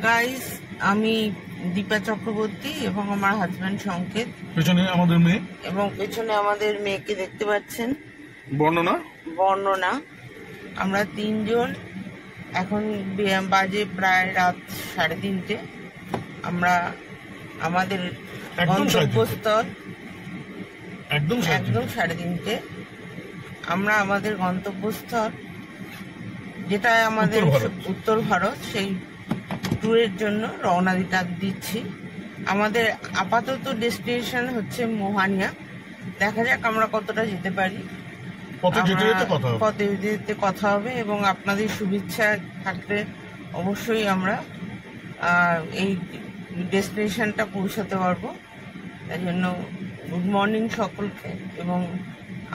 Guys, আমি দীপা চক্রবর্তী এবং আমার হাজবেন্ড সংকেত। পেছনে আমাদের মেয়ে এবং পেছনে আমাদের মেয়েকে দেখতে পাচ্ছেন, বর্ণনা। আমরা তিনজন। এখন বাজে প্রায় রাত 3:30। আমরা আমাদের গন্তব্যস্থল একদম 3:30। আমরা আমাদের গন্তব্যস্থল, যেটা আমাদের উত্তর ভারত, সেই ট্যুরের জন্য রওনা দিচ্ছি। আমাদের আপাতত ডেস্টিনেশন হচ্ছে মোহানিয়া। দেখা যাক আমরা কতটা যেতে পারি। পথে যেতে কথা হবে এবং আপনাদের শুভেচ্ছা থাকলে অবশ্যই আমরা এই ডেস্টিনেশনটা পৌঁছাতে পারবো। তাই জন্য গুড মর্নিং সকলকে, এবং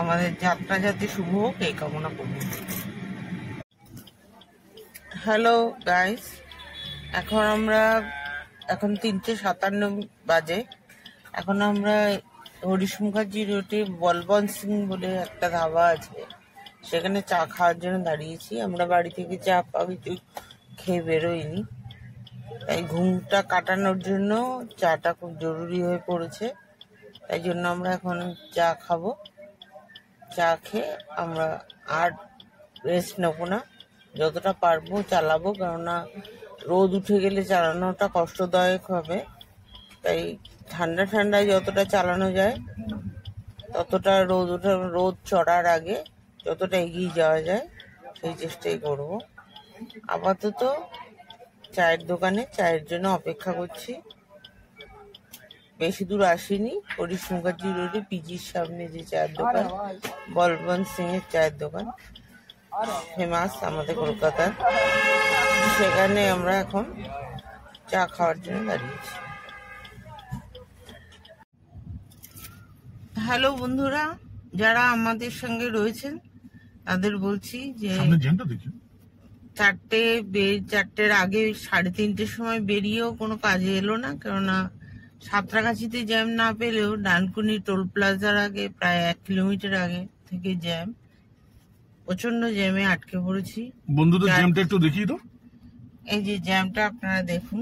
আমাদের যাত্রা যাতে শুভ হোক এই কামনা করব। হ্যালো গাইস, এখন 3:57 বাজে। এখন আমরা হরিশ মুখার্জি রোডে বলবন্ত সিং বলে একটা ধাবা আছে, সেখানে চা খাওয়ার জন্য দাঁড়িয়েছি। আমরা বাড়ি থেকে চা কিছু খেয়ে বেরোইনি, তাই ঘুমটা কাটানোর জন্য চাটা খুব জরুরি হয়ে পড়েছে। তাই জন্য আমরা এখন চা খাবো। চা খেয়ে আমরা আর রেস্ট নেবো না, যতটা পারবো চালাবো, কেননা রোদ উঠে গেলে চালানোটা কষ্টদায়ক হবে। তাই ঠান্ডায় যতটা চালানো যায় ততটা, রোদ চড়ার আগে যতটা এগিয়ে যাওয়া যায় সেই চেষ্টাই করব। আপাতত চায়ের দোকানে চায়ের জন্য অপেক্ষা করছি। বেশি দূর আসিনি। হরিশ মুখার্জি রোডে পিজির সামনে যে চায়ের দোকান, বলবন্ত সিং এর চায়ের দোকান, ফেমাস আমাদের কলকাতার, সেখানে আমরা এখন চা খাওয়ার জন্য দাঁড়িয়েছি। হ্যালো বন্ধুরা, যারা আমাদের সঙ্গে রয়েছেন তাদের বলছি যে 4টের আগে 3:30 সময় বেরিয়েও কোনো কাজে এলো না, কেননা সাঁতরাগাছিতে জ্যাম না পেলেও ডানকুনি টোল প্লাজার আগে প্রায় 1 কিলোমিটার আগে থেকে জ্যাম, প্রচন্ড জ্যামে আটকে পড়েছি। বন্ধুদের জ্যামটা একটু দেখিয়ে দাও। এই যে জ্যামটা আপনারা দেখুন,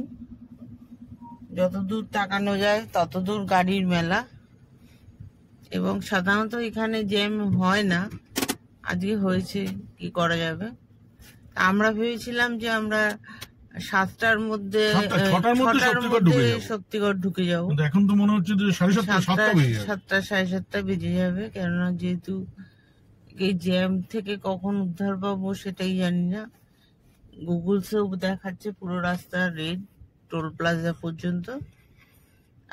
যতদূর তাকানো যায় ততদূর গাড়ির মেলা, এবং সাধারণত এখানে জ্যাম হয় না, আজকে হয়েছে, কি করা যাবে। আমরা ভেবেছিলাম যে আমরা 7টার মধ্যে শক্তিগড় ঢুকে যাবো। এখন তো মনে হচ্ছে যে 7টা 7:30 বেজে যাবে, কেননা যেহেতু এই জ্যাম থেকে কখন উদ্ধার পাবো সেটাই জানি না। গুগলসেও দেখাচ্ছে পুরো রাস্তা রেড টোল প্লাজা পর্যন্ত।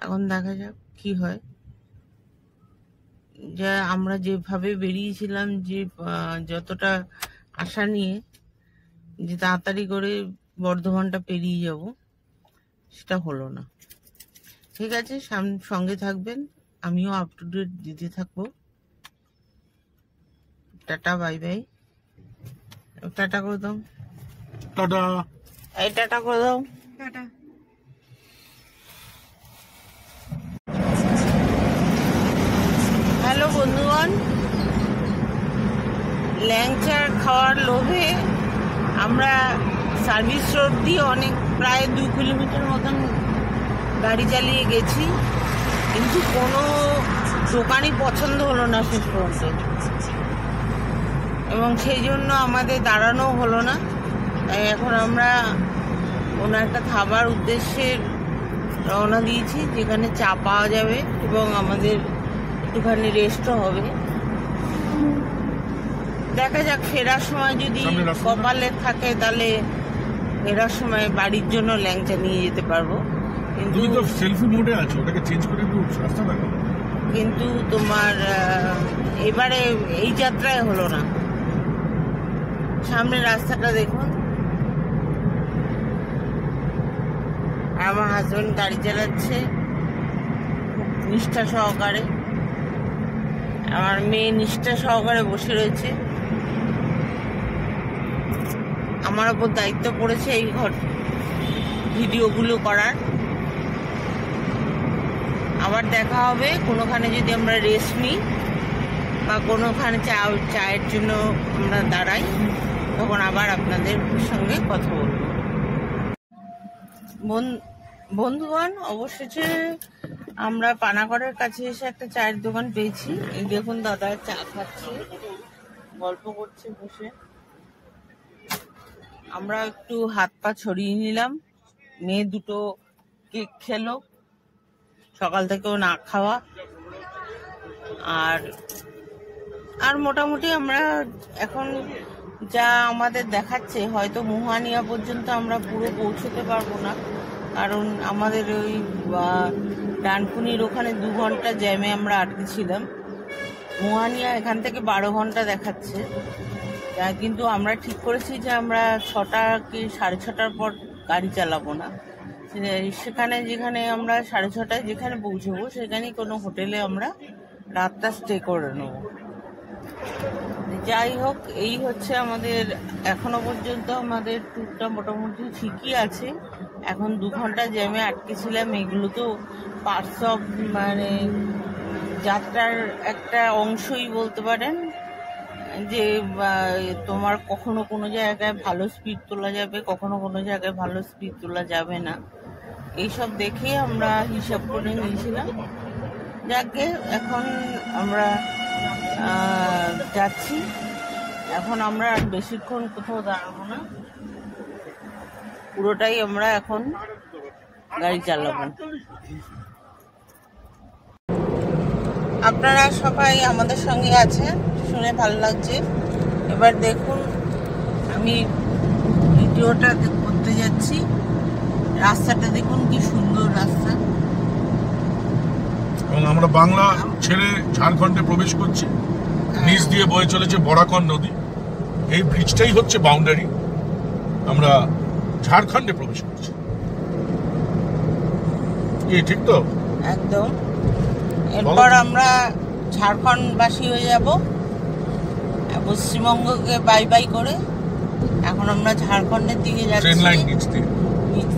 এখন দেখা যাক কি হয়। যা আমরা যেভাবে বেরিয়েছিলাম, যে যতটা আশা নিয়ে যে তাড়াতাড়ি করে বর্ধমানটা পেরিয়ে যাব, সেটা হলো না। ঠিক আছে, সঙ্গে থাকবেন, আমিও আপ টু ডেট দিতে থাকবো। Tata, bye bye. টাটা করে দাও। টাটা করে দাও। টাটা। হ্যালো বন্ধুগণ, ল্যাংচার খাওয়ার লোভে আমরা সার্ভিস রোড দিয়ে প্রায় 2 কিলোমিটার মতন গাড়ি চালিয়ে গেছি, কিন্তু কোনো দোকানই পছন্দ হলো না শেষ পর্যন্ত, এবং সেই জন্য আমাদের দাঁড়ানো হলো না। তাই এখন আমরা কোনো একটা খাবার উদ্দেশ্যে রওনা দিয়েছি, যেখানে চা পাওয়া যাবে এবং আমাদের একটুখানি রেস্টও হবে। দেখা যাক, ফেরার সময় যদি কপালে থাকে তাহলে ফেরার সময় বাড়ির জন্য ল্যাংচা নিয়ে যেতে পারবো। কিন্তু তোমার এবারে এই যাত্রায় হলো না। সামনে রাস্তাটা দেখুন, আমার হাজবেন্ড গাড়ি চালাচ্ছে নিষ্ঠা সহকারে, আমার মেয়ে নিষ্ঠা সহকারে বসে রয়েছে। আমার ওপর দায়িত্ব পড়েছে এই ভিডিওগুলো করার। আবার দেখা হবে কোনোখানে যদি আমরা রেস্ট নিই বা কোনোখানে চায়ের জন্য আমরা দাঁড়াই, তখন আবার আপনাদের সঙ্গে কথা বলবো। বন্ধুগণ, অবশেষে আমরা পানাগড়ের কাছে এসে একটা চায়ের দোকান পেয়েছি। এই দেখুন, দাদা চা খাচ্ছে, গল্প করছে বসে। আমরা একটু হাত পা ছড়িয়ে নিলাম। মেয়ে দুটো কেক খেলো, সকাল থেকেও না খাওয়া। আর মোটামুটি আমরা এখন যা আমাদের দেখাচ্ছে, হয়তো মোহানিয়া পর্যন্ত আমরা পুরো পৌঁছতে পারবো না, কারণ আমাদের ওই ডানকুনির ওখানে 2 ঘন্টা জ্যামে আমরা আটকে ছিলাম। মোহানিয়া এখান থেকে 12 ঘন্টা দেখাচ্ছে, কিন্তু আমরা ঠিক করেছি যে আমরা 6টা কি 6:30টার পর গাড়ি চালাবো না। সেখানে যেখানে আমরা 6:30টায় যেখানে পৌঁছবো, সেখানেই কোনো হোটেলে আমরা রাতটা স্টে করে নেব। যাই হোক, এই হচ্ছে আমাদের এখনো পর্যন্ত আমাদের ট্যুরটা মোটামুটি ঠিকই আছে। এখন 2 ঘন্টা জ্যামে আটকেছিলাম, এগুলো তো পার্টস অফ মানে যাত্রার একটা অংশই বলতে পারেন। যে তোমার কখনো কোনো জায়গায় ভালো স্পিড তোলা যাবে, কখনো কোনো জায়গায় ভালো স্পিড তোলা যাবে না, এইসব দেখে আমরা হিসাব করে নিয়েছিলাম। যাকে এখন আমরা যাচ্ছি। এখন আমরা আর বেশিক্ষণ কোথাও দাঁড়াবো না, পুরোটাই আমরা এখন গাড়ি চালাবো। আপনারা সবাই আমাদের সঙ্গে আছেন, শুনে ভালো লাগছে। এবার দেখুন, আমি ভিডিওটা করতে যাচ্ছি। রাস্তাটা দেখুন, কি সুন্দর রাস্তা। এবং আমরা বাংলা ছেড়ে ঝাড়খণ্ডে প্রবেশ করছি। নিচ দিয়ে বয়ে চলেছে বরাকন নদী। এই ব্রিজটাই হচ্ছে বাউন্ডারি। আমরা ঝাড়খণ্ডে প্রবেশ করছি। কি ঠিক তো? একদম। এরপর আমরা ঝাড়খণ্ডবাসী হয়ে যাব, পশ্চিমবঙ্গকে বাই বাই করে। এখন আমরা ঝাড়খণ্ডের দিকে যাচ্ছি। ট্রেন লাইন নিচ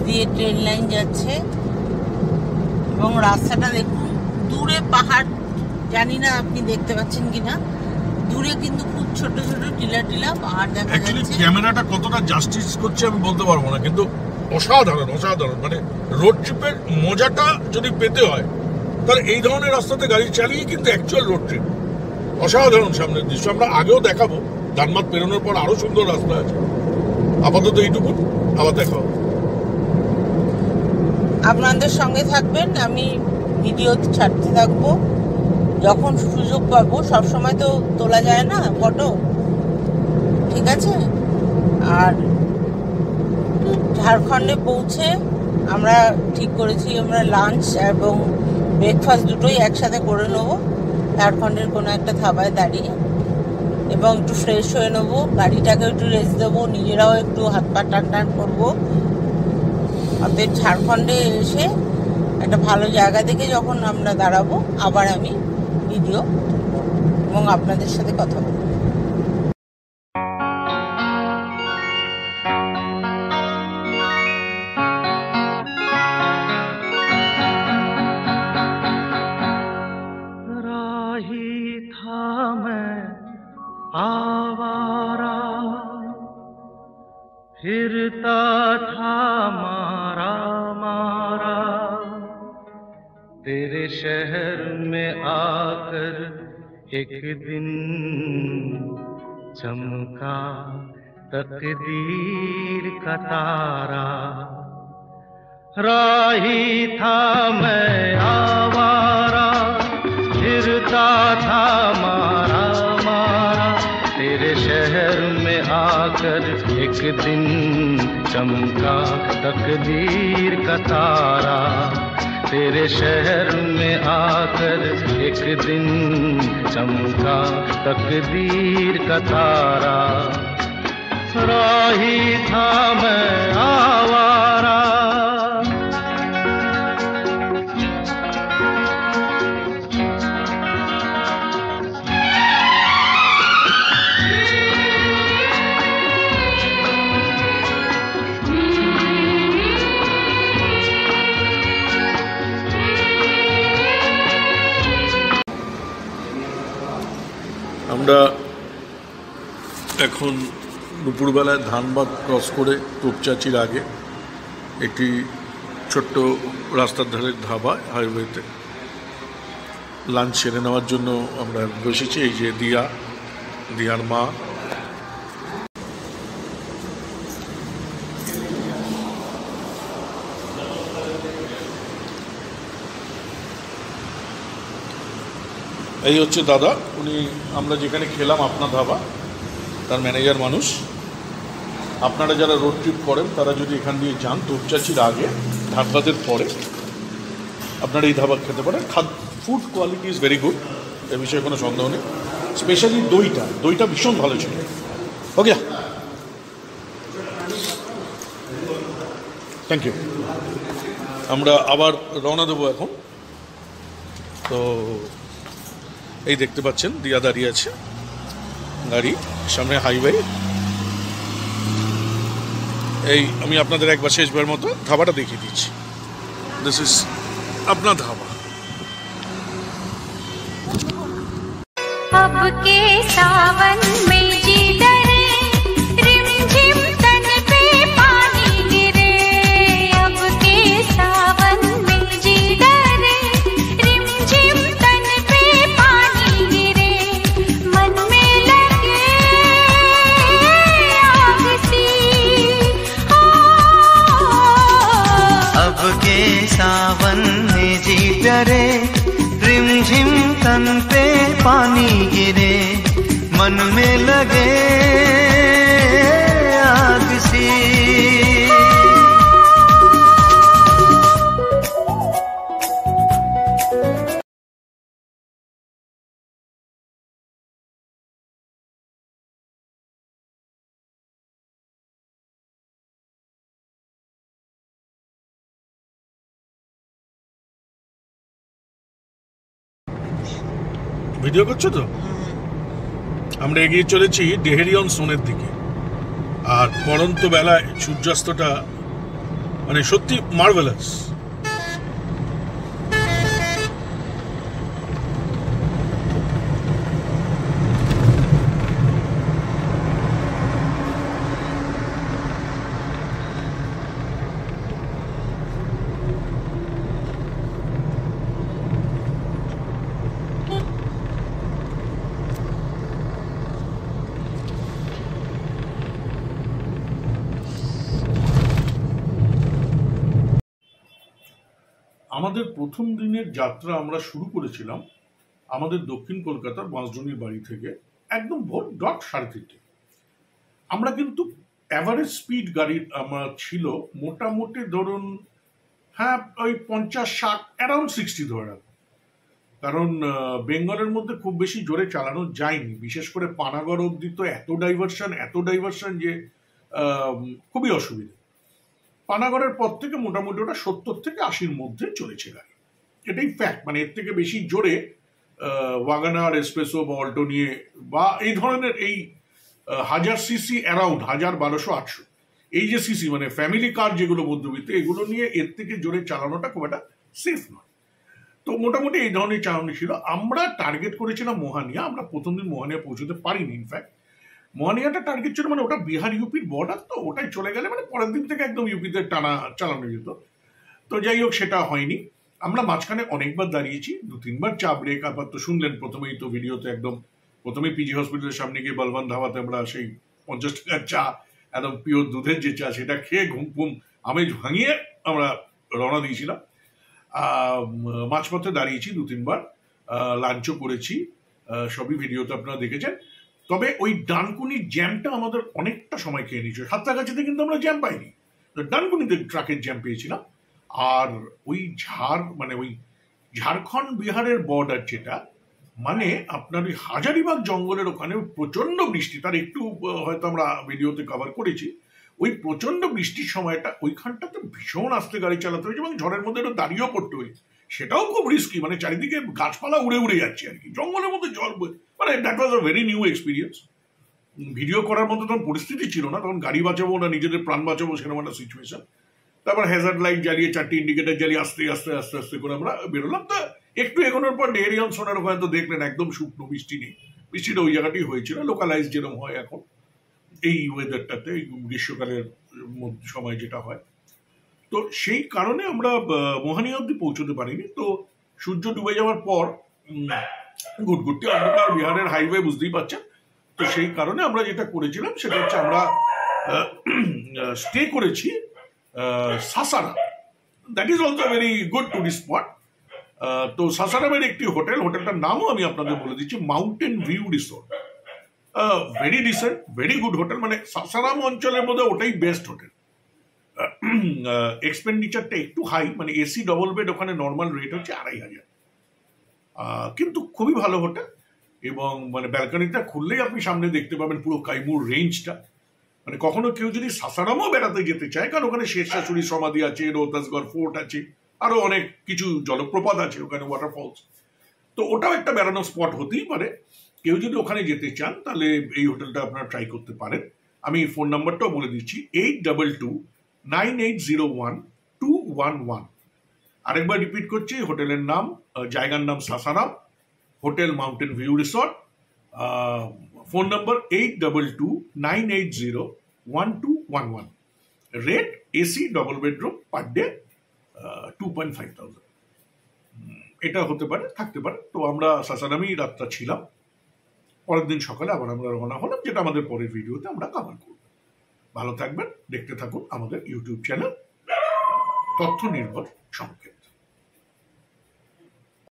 দিয়ে ট্রেন লাইন যাচ্ছে। এবং রাস্তাটা দেখুন, দূরে পাহাড়, জানি না আপনি দেখতে পাচ্ছেন কিনা, দূরে কিন্তু খুব ছোট ছোট টিলা টিলা পাহাড় দেখা যাচ্ছে। ক্যামেরাটা কতটা জাস্টিস করছে আমি বলতে পারবো না, কিন্তু অসাধারণ অসাধারণ। মানে রোড ট্রিপের মজাটা যদি পেতে হয়, তাহলে এই ধরনের রাস্তাতে গাড়ি চালিয়ে কিন্তু অ্যাকচুয়াল রোড ট্রিপ। অসাধারণ সামনের দৃশ্য আমরা আগেও দেখাবো। দানমাত পেরোনোর পর আরো সুন্দর রাস্তা আছে। আপাতত এইটুকু, আবার দেখা হবে। আপনাদের সঙ্গে থাকবেন, আমি ভিডিও ছাড়তে থাকবো যখন সুযোগ পাবো। সবসময় তো তোলা যায় না ফটো, ঠিক আছে? আর ঝাড়খণ্ডে পৌঁছে আমরা ঠিক করেছি আমরা লাঞ্চ এবং ব্রেকফাস্ট দুটোই একসাথে করে নেবো ঝাড়খণ্ডের কোনো একটা ধাবায় দাঁড়িয়ে, এবং একটু ফ্রেশ হয়ে নেবো, গাড়িটাকে একটু রেস্ট দেবো, নিজেরাও একটু হাত পা টান টান করবো। অতএব ঝাড়খণ্ডে এসে একটা ভালো জায়গা দেখে যখন আমরা দাঁড়াবো, আবার আমি ভিডিও এবং আপনাদের সাথে কথা বলবো। फिरता था मारा मारा तेरे शहर में आकर एक दिन चमका तकदीर का तारा। राही था मैं आवारा, फिरता था मारा मारा तेरे शहर में आकर एक दिन चमका तकदीर का तारा। तेरे शहर में आकर एक दिन चमका तकदीर का तारा। राही था मैं आवारा। আমরা এখন দুপুরবেলায় ধানবাদ ক্রস করে তোপচাচির আগে একটি ছোট্ট রাস্তার ধারের ধাবা হাইওয়েতে লাঞ্চ সেরে নেওয়ার জন্য আমরা বসেছি। এই যে দিয়ার মা, এই হচ্ছে দাদা, উনি আমরা যেখানে খেলাম আপনার ধাবা তার ম্যানেজার মানুষ। আপনারা যারা রোড ট্রিপ করেন তারা যদি এখান দিয়ে যান তোপচাচির আগে ধানবাদের পরে আপনারা এই ধাবা খেতে পারেন। Food quality is very good, এ বিষয়ে কোনো সন্দেহ নেই। স্পেশালি দইটা ভীষণ ভালো ছিল। Okay, thank you. আমরা আবার রওনা দেবো এখন। তো এই দেখতে পাচ্ছেন দিয়া দাঁড়িয়ে আছে, গাড়ি সামনে হাইওয়ে। এই আমি আপনাদের একবার শেষবার মতো ধাবাটা দেখিয়ে দিচ্ছি। দিস ইজ अपना ধাবা। अब के सावन में जी डरे, रिमझिम तन पे पानी गिरे। अब के सावन में जी डरे, रिमझिम तन पे पानी गिरे। मन में लगे आग सी, अब के सावन में जी डरे, रिमझिम तन पे पानी गिरे। मन में लगे आग सी। ভিডিও করছো তো? আমরা এগিয়ে চলেছি ডেহেরিয়ন সোনের দিকে। আর পরন্ত বেলায় সূর্যাস্তটা মানে সত্যি মার্ভেলাস। আমাদের প্রথম দিনের যাত্রা আমরা শুরু করেছিলাম আমাদের দক্ষিণ কলকাতার বাঁশডুনির বাড়ি থেকে একদম ভোর 3:30। আমরা কিন্তু অ্যাভারেজ স্পিড গাড়ি আমার ছিল মোটামুটি ধরুন ওই 50-60 অ্যারাউন্ড 60 ধরে রাখো। কারণ বেঙ্গলের মধ্যে খুব বেশি জোরে চালানো যায়নি, বিশেষ করে পানাগড় অবধি তো এত ডাইভারশন যে খুবই অসুবিধা। পানাগড়ের পর থেকে মোটামুটি ওটা 70 থেকে 80-র মধ্যে চলেছে গাড়ি, এটাই ফ্যাক্ট। মানে এর থেকে বেশি জোরে ওয়াগনার, এসপ্রেসো বা অল্টো নিয়ে বা এই ধরনের এই 1000 সিসি অ্যারাউন্ড 1000, 1200, 800 এই যে সিসি মানে ফ্যামিলি কার যেগুলো মধ্যবিত্ত, এগুলো নিয়ে এর থেকে জোরে চালানোটা খুব একটা সেফ নয়। তো মোটামুটি এই ধরনের চালানো ছিল। আমরা টার্গেট করেছিলাম মোহানিয়া। আমরা প্রথম দিন মোহানিয়া পৌঁছতে পারিনি। ইনফ্যাক্ট মোহানিয়াটা টার্গেট ছিল, মানে ওটা বিহার ইউপির বর্ডার, তো ওটাই চলে গেলে মানে পরের দিন থেকে একদম ইউপিতে টানা চালানো যেত। তো যাই হোক, সেটা হয়নি। আমরা মাঝখানে অনেকবার দাঁড়িয়েছি, 2-3বার চা ব্রেক। আবার তো শুনলেন প্রথমেই তো ভিডিওতে, একদম প্রথমেই পিজি হসপিটালের সামনে গিয়ে বলবান ধাবাতে আমরা সেই 50 টাকার চা, একদম পিওর দুধের যে চা, সেটা খেয়ে ঘুম আমেজ ভাঙিয়ে আমরা রওনা দিয়েছিলাম। মাঝপথে দাঁড়িয়েছি 2-3বার, লাঞ্চও করেছি, সবই ভিডিওতে আপনারা দেখেছেন। তবে ওই ডানকুনির জ্যামটা আমাদের অনেকটা সময় খেয়ে নিয়েছিল। সাঁতরাগাছিতে কিন্তু আমরা জ্যাম পাইনি, ডানকুনিতে ট্রাকের জ্যাম পেয়েছিলাম। আর ওই ওই ঝাড়খণ্ড বিহারের বর্ডার যেটা, মানে আপনার ওই হাজারিবাগ জঙ্গলের ওখানে প্রচন্ড বৃষ্টি, তার একটু হয়তো আমরা ভিডিওতে কভার করেছি। ওই প্রচন্ড বৃষ্টির সময়টা ওইখানটাতে ভীষণ আস্তে গাড়ি চালাতে হয়েছে এবং ঝড়ের মধ্যে একটু দাঁড়িয়েও পড়তে হয়েছে। সেটাও খুব রিস্কি, মানে চারিদিকে গাছপালা উড়ে যাচ্ছে আর কি, জঙ্গলের মধ্যে জল, মানে that was a very new experience. Video করার মতো তখন পরিস্থিতি ছিল না, তখন গাড়ি বাঁচাবো না নিজেদের প্রাণ বাঁচাবো সেরকম একটা সিচুয়েশন। তারপর হ্যাজার্ড লাইট জ্বালিয়ে 4টে ইন্ডিকেটার জ্বালিয়ে আস্তে আস্তে করে আমরা বেরোলাম। তো একটু এগোনোর পর ডেহেরিয়ন সোনার ওখানে তো দেখলেন একদম শুকনো, বৃষ্টি নেই। বৃষ্টিটা ওই জায়গাতেই হয়েছিল, লোকালাইজ যেরকম হয় এখন এই ওয়েদারটাতে, এই গ্রীষ্মকালের সময় যেটা হয়। তো সেই কারণে আমরা মোহানি অব্দি পৌঁছতে পারিনি। তো সূর্য ডুবে যাওয়ার পর গুটগুটি অন্ধকার বিহারের হাইওয়ে, বুঝতেই পারছেন। তো সেই কারণে আমরা যেটা করেছিলাম সেটা হচ্ছে আমরা স্টে করেছি Sasaram. That is also very good tourist spot. তো সাসারামের একটি হোটেলটার নামও আমি আপনাদের বলে দিচ্ছি, mountain view resort. Very dissent, very good hotel, মানে সাসারাম অঞ্চলের মধ্যে ওটাই বেস্ট হোটেল। এক্সপেন্ডিচারটা একটু হাই, মানে এসি ডবল বেড, ওখানে নর্মাল রেট হচ্ছে 2500, কিন্তু খুবই ভালো হোটেল। এবং মানে ব্যালকনিটা খুললেই আপনি সামনে দেখতে পাবেন পুরো কাইমুর রেঞ্জটা। মানে কখনো কেউ যদি সাসারামও বেড়াতে যেতে চায়, কারণ ওখানে শেষ শাশুড়ি সমাধি আছে, রোহতাসগড় ফোর্ট আছে, আরো অনেক কিছু জলপ্রপাত আছে ওখানে, ওয়াটারফলস, তো ওটাও একটা বেড়ানোর স্পট হতেই পারে। কেউ যদি ওখানে যেতে চান তাহলে এই হোটেলটা আপনারা ট্রাই করতে পারেন। আমি ফোন নাম্বারটাও বলে দিচ্ছি, 8229801211। আরেকবার রিপিট করছি, হোটেলের নাম, জায়গার নাম Sasaram, hotel mountain view resort. Phone number 8229801211। Rate AC double bedroom per day 2,500। এটা হতে পারে, থাকতে পারে। তো আমরা সাসারামেই রাতটা ছিলাম। পরের দিন সকালে আবার আমরা রওনা হলাম, যেটা আমাদের পরের ভিডিওতে আমরা কভার করব। ভালো থাকবেন, দেখতে থাকুন আমাদের ইউটিউব চ্যানেল তথ্য নির্ভর সংকেত।